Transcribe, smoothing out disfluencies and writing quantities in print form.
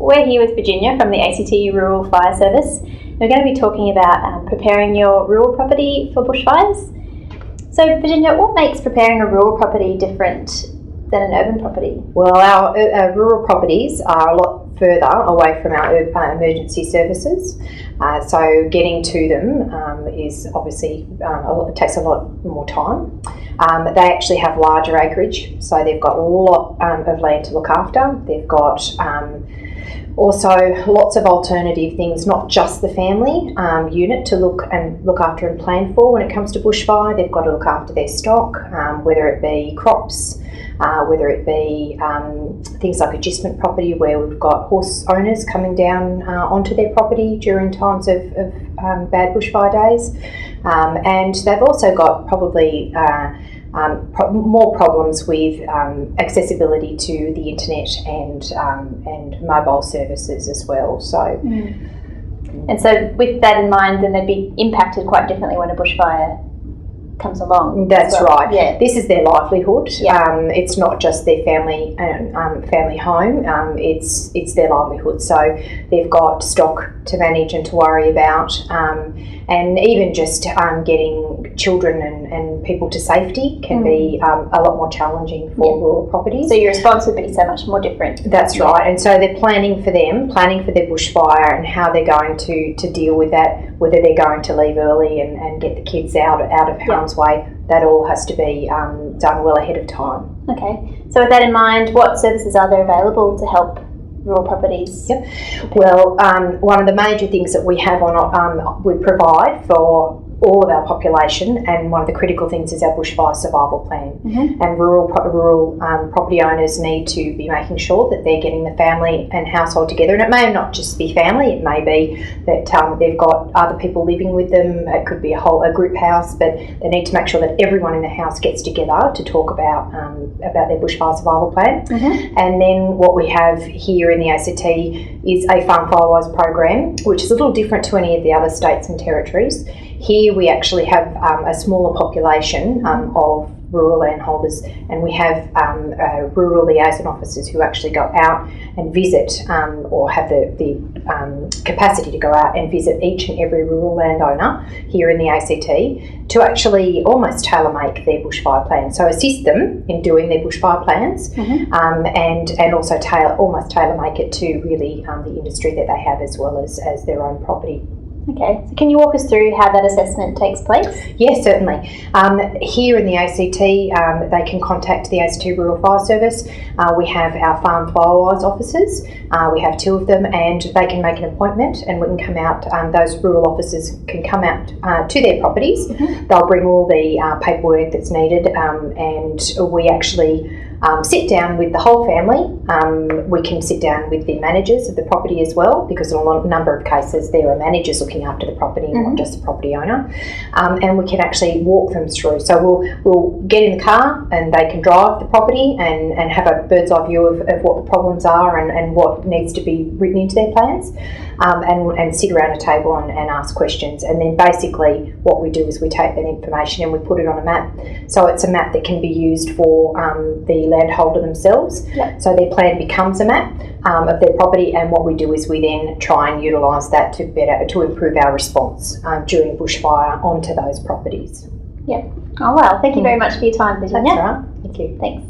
We're here with Virginia from the ACT Rural Fire Service. We're going to be talking about preparing your rural property for bushfires. So Virginia, what makes preparing a rural property different than an urban property? Well, our rural properties are a lot further away from our emergency services, so getting to them is obviously it takes a lot more time. They actually have larger acreage, so they've got a lot of land to look after. They've got also lots of alternative things, not just the family unit to look after and plan for when it comes to bushfire. They've got to look after their stock, whether it be crops, whether it be things like agistment property, where we've got horse owners coming down onto their property during times of bad bushfire days, and they've also got probably more problems with accessibility to the internet and mobile services as well. So, and so with that in mind, then they'd be impacted quite differently when a bushfire comes along. That's right. Yeah. This is their livelihood. Yeah. It's not just their family family home. It's their livelihood. So they've got stock to manage and to worry about, and even just getting children and people to safety can be a lot more challenging for rural properties. So your response would be so much more different. That's right. And so they're planning for their bushfire and how they're going to deal with that, whether they're going to leave early and get the kids out of harm's way. That all has to be done well ahead of time. Okay. So with that in mind, what services are there available to help rural properties? Well, one of the major things that we have we provide for all of our population, and one of the critical things is our bushfire survival plan. And rural property owners need to be making sure that they're getting the family and household together. And it may not just be family; it may be that they've got other people living with them. It could be a group house, but they need to make sure that everyone in the house gets together to talk about their bushfire survival plan. And then what we have here in the ACT is a Farm Firewise program, which is a little different to any of the other states and territories. Here we actually have a smaller population of rural landholders, and we have rural liaison officers who actually go out and visit or have the capacity to go out and visit each and every rural landowner here in the ACT to actually almost tailor-make their bushfire plan. So assist them in doing their bushfire plans, and also almost tailor-make it to really the industry that they have, as well as their own property. Okay, so can you walk us through how that assessment takes place? Yes, certainly. Here in the ACT, they can contact the ACT Rural Fire Service. We have our Farm Firewise officers. We have 2 of them, and they can make an appointment, and we can come out. Those rural officers can come out to their properties. They'll bring all the paperwork that's needed, and we actually sit down with the whole family. We can sit down with the managers of the property as well, because in a number of cases there are managers looking after the property, not just the property owner. And we can actually walk them through. So we'll get in the car and they can drive the property and have a bird's eye view of what the problems are and what needs to be written into their plans, and sit around a table and ask questions. And then basically what we do is we take that information and we put it on a map. So it's a map that can be used for the landholder themselves. So their plan becomes a map of their property, and what we do is we then try and utilise that to improve our response during bushfire onto those properties. Oh wow, thank you very much for your time, Virginia. That's all right. Thank you. Thanks.